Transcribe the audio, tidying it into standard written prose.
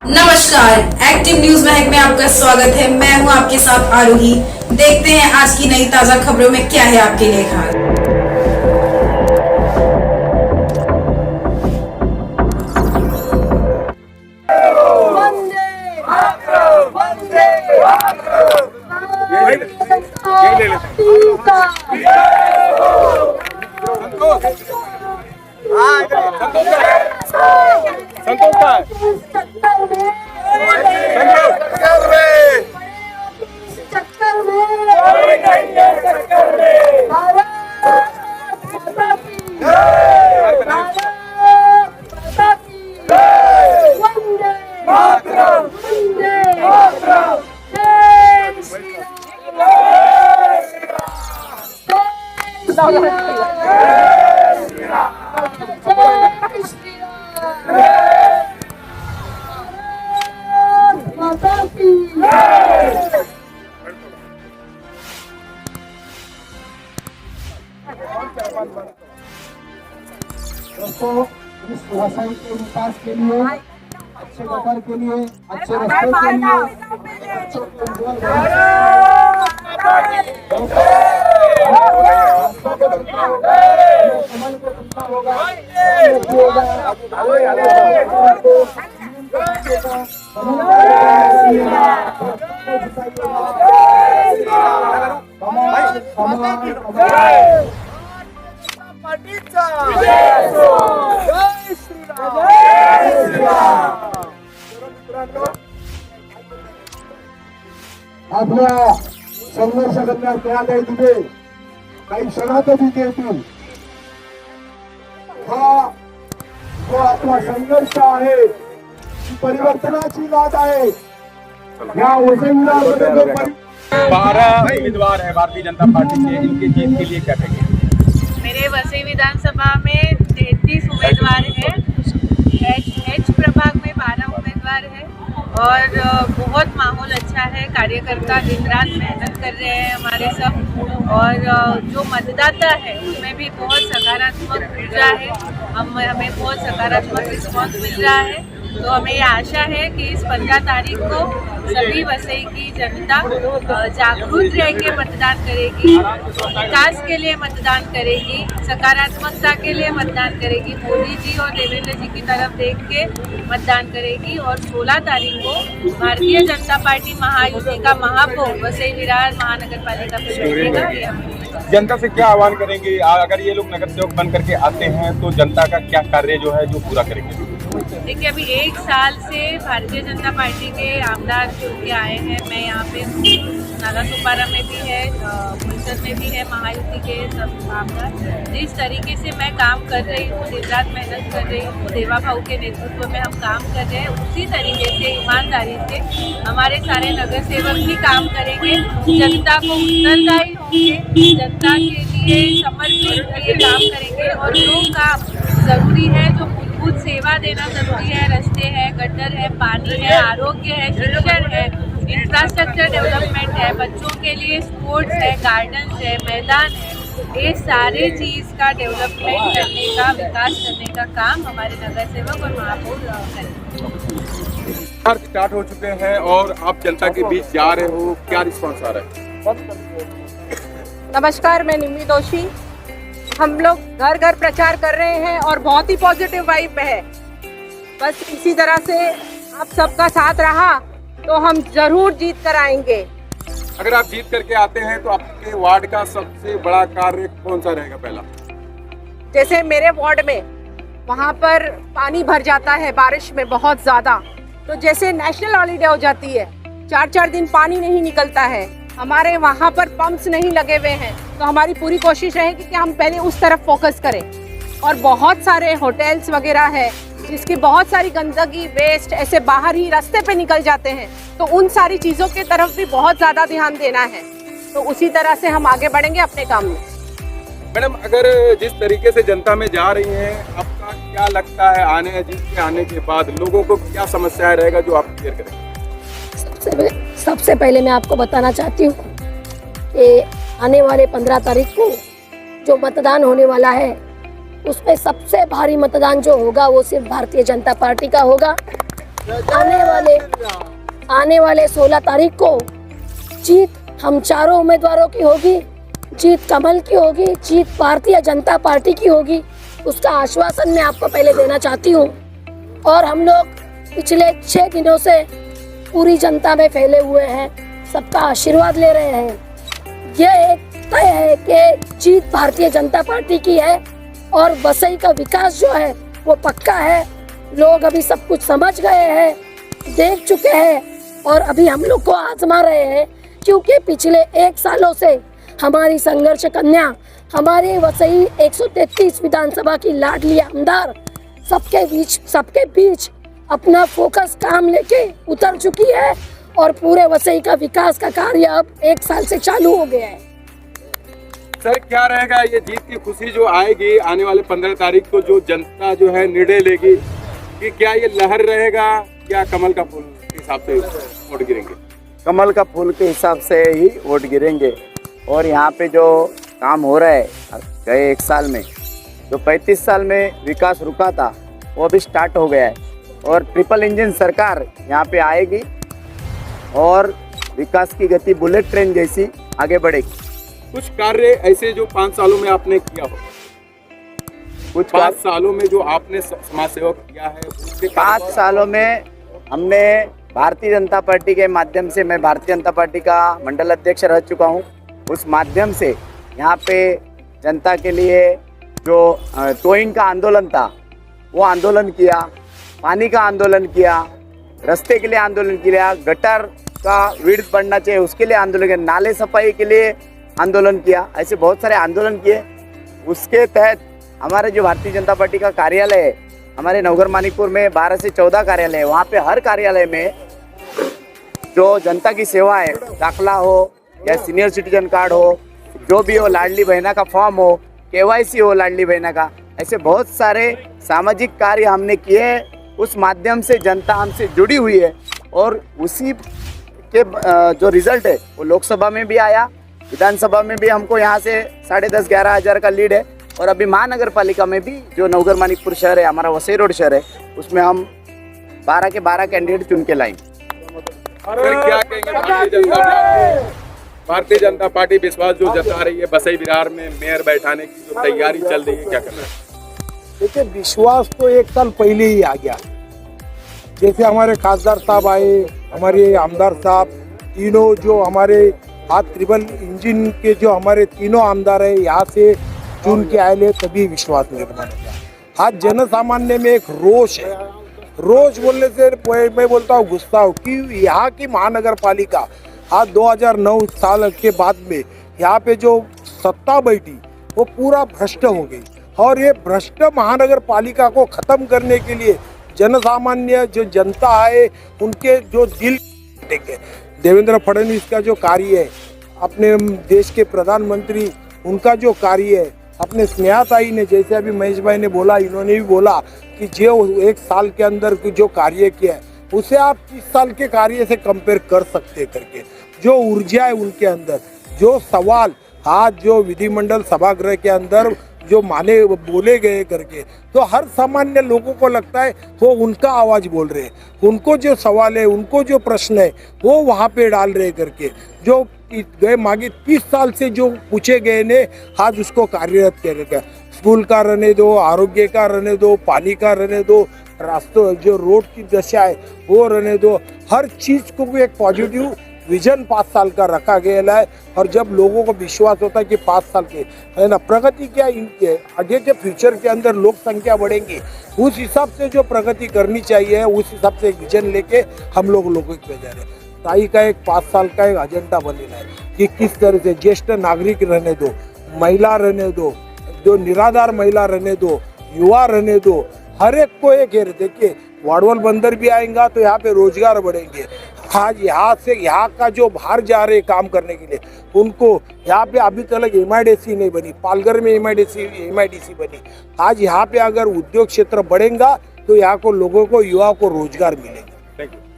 नमस्कार, active news महक में आपका स्वागत है। मैं हूं आपके साथ आरोही। देखते हैं आज की नई ताजा खबरों में क्या है आपके लिए खास। संतोष का दोस्तों, इस व्यवसाय के विकास के लिए, अच्छे गटर के लिए, अच्छे रास्ते के लिए, बच्चों के कमल को कितना होगा आपल्या संघर्ष करण्यात त्या काही तिथे काही क्षणात तिथे येतील. हा जो आपला संघर्ष आहे ही परिवर्तनाची लाट आहे. या वसंतरावमध्ये जो 12 उम्मीदवार है भारतीय जनता पार्टी के, इनकी जीत के लिए क्या कहेंगे? मेरे वसई विधानसभा में 33 उम्मीदवार हैं। एच प्रभाग में 12 उम्मीदवार हैं और बहुत माहौल अच्छा है। कार्यकर्ता दिन रात मेहनत कर रहे हैं हमारे सब, और जो मतदाता है उसमें भी बहुत सकारात्मक ऊर्जा है। हमें बहुत सकारात्मक रिस्पॉन्स मिल रहा है। तो हमें ये आशा है कि इस 15 तारीख को सभी वसई की जनता जागरूक रह के मतदान करेगी, विकास के लिए मतदान करेगी, सकारात्मकता के लिए मतदान करेगी, मोदी जी और देवेंद्र जी की तरफ देख के मतदान करेगी। और 16 तारीख को भारतीय जनता पार्टी महायुति का महापौर वसई विरार महानगर पालिका प्रदेश। जनता से क्या आह्वान करेंगे? अगर ये लोग नगर सेवक बन करके आते हैं तो जनता का क्या कार्य जो है जो पूरा करेंगे? देखिए, अभी 1 साल से भारतीय जनता पार्टी के आमदार चुन के आए हैं। मैं यहाँ पे नागासुपारा में भी है, मुलचंद में भी है महायुति के सब आमदार। जिस तरीके से मैं काम कर रही हूँ, दिन रात मेहनत कर रही हूँ, देवा भाऊ के नेतृत्व में हम काम कर रहे हैं, उसी तरीके से ईमानदारी से हमारे सारे नगर सेवक भी काम करेंगे। जनता को उत्तरदायी होंगे, जनता के लिए समर्पित होकर काम करेंगे। और जो काम जरूरी है, जो मूलभूत सेवा देना जरूरी है, रास्ते है, गटर है, पानी है, आरोग्य है, शिक्षण है, इंफ्रास्ट्रक्चर डेवलपमेंट है, बच्चों के लिए स्पोर्ट्स है, गार्डन्स है, मैदान है, ये सारे चीज़ का डेवलपमेंट करने का, विकास करने का काम हमारे नगर सेवक और महापौर करेंगे। स्टार्ट हो चुके हैं और आप जनता के बीच जा रहे हो, क्या रिस्पॉन्स आ रहा है? नमस्कार, मैं निम्मी दोषी। हम लोग घर घर प्रचार कर रहे हैं और बहुत ही पॉजिटिव वाइब है। बस इसी तरह से आप सबका साथ रहा तो हम जरूर जीत कर आएंगे। अगर आप जीत करके आते हैं तो आपके वार्ड का सबसे बड़ा कार्य कौन सा रहेगा? पहला, जैसे मेरे वार्ड में वहाँ पर पानी भर जाता है बारिश में बहुत ज़्यादा, तो जैसे नेशनल हॉलीडे हो जाती है, 4-4 दिन पानी नहीं निकलता है, हमारे वहाँ पर पंप्स नहीं लगे हुए हैं, तो हमारी पूरी कोशिश रहेगी कि हम पहले उस तरफ फोकस करें। और बहुत सारे होटल्स वगैरह है जिसकी बहुत सारी गंदगी, वेस्ट ऐसे बाहर ही रास्ते पे निकल जाते हैं, तो उन सारी चीज़ों की तरफ भी बहुत ज़्यादा ध्यान देना है। तो उसी तरह से हम आगे बढ़ेंगे अपने काम में। मैडम, अगर जिस तरीके से जनता में जा रही हैं, आपका क्या लगता है जीत के आने के बाद लोगों को क्या समस्या रहेगा जो आप क्लियर करेंगे? सबसे पहले मैं आपको बताना चाहती हूँ कि आने वाले 15 तारीख को जो मतदान होने वाला है उसमें सबसे भारी मतदान जो होगा वो सिर्फ भारतीय जनता पार्टी का होगा। आने वाले 16 तारीख को जीत हम चारों उम्मीदवारों की होगी, जीत कमल की होगी, जीत भारतीय जनता पार्टी की होगी। उसका आश्वासन मैं आपको पहले देना चाहती हूँ। और हम लोग पिछले 6 दिनों से पूरी जनता में फैले हुए हैं, सबका आशीर्वाद ले रहे हैं। ये एक तय है कि जीत भारतीय जनता पार्टी की है और वसई का विकास जो है वो पक्का है। लोग अभी सब कुछ समझ गए हैं, देख चुके हैं और अभी हम लोग को आजमा रहे हैं, क्योंकि पिछले 1 सालों से हमारी संघर्ष कन्या, हमारे वसई 133 विधानसभा की लाडली आमदार सबके बीच अपना फोकस काम लेके उतर चुकी है और पूरे वसई का विकास का कार्य अब 1 साल से चालू हो गया है। सर क्या रहेगा ये जीत की खुशी जो आएगी आने वाले 15 तारीख को, जो जनता जो है निर्णय लेगी कि क्या ये लहर रहेगा, क्या कमल का फूल के हिसाब से वोट गिरेंगे? कमल का फूल के हिसाब से ही वोट गिरेंगे। और यहाँ पे जो काम हो रहा है गए 1 साल में, जो 35 साल में विकास रुका था वो अभी स्टार्ट हो गया है और ट्रिपल इंजन सरकार यहाँ पे आएगी और विकास की गति बुलेट ट्रेन जैसी आगे बढ़ेगी। कुछ कार्य ऐसे जो 5 सालों में आपने किया हो, कुछ 5 सालों में जो आपने समाज सेवा किया है, 5 सालों में हमने भारतीय जनता पार्टी के माध्यम से, मैं भारतीय जनता पार्टी का मंडल अध्यक्ष रह चुका हूँ, उस माध्यम से यहाँ पे जनता के लिए जो टोइंग का आंदोलन था वो आंदोलन किया, पानी का आंदोलन किया, रास्ते के लिए आंदोलन किया, गटर का विड्थ बढ़ना चाहिए उसके लिए आंदोलन किया, नाले सफाई के लिए आंदोलन किया। ऐसे बहुत सारे आंदोलन किए। उसके तहत हमारे जो भारतीय जनता पार्टी का कार्यालय है, हमारे नवघर मानिकपुर में 12 से 14 कार्यालय है। वहाँ पे हर कार्यालय में जो जनता की सेवा है, दाखला हो या सीनियर सिटीजन कार्ड हो, जो भी हो, लाडली बहना का फॉर्म हो, KYC हो लाडली बहना का, ऐसे बहुत सारे सामाजिक कार्य हमने किए। उस माध्यम से जनता हमसे जुड़ी हुई है और उसी के जो रिजल्ट है वो लोकसभा में भी आया, विधानसभा में भी हमको यहाँ से 10,500-11 हज़ार का लीड है। और अभी महानगर पालिका में भी जो नवघर मानिकपुर शहर है, हमारा वसई रोड शहर है, उसमें हम 12 के 12 कैंडिडेट चुन के लाएंगे। क्या कहेंगे भारतीय जनता पार्टी विश्वास जो जता रही है वसई विरार में मेयर बैठाने की जो तैयारी चल रही है, क्या करना है? देखिए, विश्वास तो 1 साल पहले ही आ गया। जैसे हमारे खासदार साहब आए, हमारे आमदार साहब, तीनों जो हमारे आज ट्रिपल इंजन के जो हमारे तीनों आमदार है यहाँ से चुन के आए, तभी विश्वास निर्माण किया। आज जन सामान्य में एक रोष है। रोष बोलने से मैं बोलता हूँ गुस्सा हूँ कि यहाँ की महानगर पालिका आज 2009 साल के बाद में यहाँ पे जो सत्ता बैठी वो पूरा भ्रष्ट हो गई। और ये भ्रष्ट महानगर पालिका को खत्म करने के लिए जन सामान्य जो जनता है उनके जो दिल देंगे। देवेंद्र फडणवीस का जो कार्य है, अपने देश के प्रधानमंत्री उनका जो कार्य है, अपने स्नेहाताई ने, जैसे अभी महेश भाई ने बोला, इन्होंने भी बोला कि जो 1 साल के अंदर जो कार्य किया है उसे आप 30 साल के कार्य से कंपेयर कर सकते करके, जो ऊर्जा है उनके अंदर, जो सवाल आज जो विधिमंडल सभागृह के अंदर जो माने बोले गए करके, तो हर सामान्य लोगों को लगता है वो उनका आवाज़ बोल रहे हैं, उनको जो सवाल है, उनको जो प्रश्न है वो वहाँ पे डाल रहे करके, जो गए मागे 30 साल से जो पूछे गए ने आज उसको कार्यरत करेगा। स्कूल का रहने दो, आरोग्य का रहने दो, पानी का रहने दो, रास्तों जो रोड की दशा है वो रहने दो, हर चीज़ को एक पॉजिटिव विजन 5 साल का रखा गया है। और जब लोगों को विश्वास होता है कि 5 साल के है ना प्रगति क्या, इनके आगे के फ्यूचर के अंदर लोक संख्या बढ़ेंगी, उस हिसाब से जो प्रगति करनी चाहिए उस हिसाब से एक विजन लेके हम लोगों के जा रहे हैं। ताई का एक 5 साल का एक एजेंडा बनेगा है कि किस तरह से ज्येष्ठ नागरिक रहने दो, महिला रहने दो, जो निराधार महिला रहने दो, युवा रहने दो, हर एक को एक है। देखिए, वाडवल बंदर भी आएगा तो यहाँ पे रोजगार बढ़ेंगे। आज यहाँ से यहाँ का जो बाहर जा रहे काम करने के लिए उनको यहाँ पे अभी तक MIDC नहीं बनी, पालघर में MIDC बनी। आज यहाँ पे अगर उद्योग क्षेत्र बढ़ेगा तो यहाँ को लोगों को, युवा को रोजगार मिलेगा। Thank you.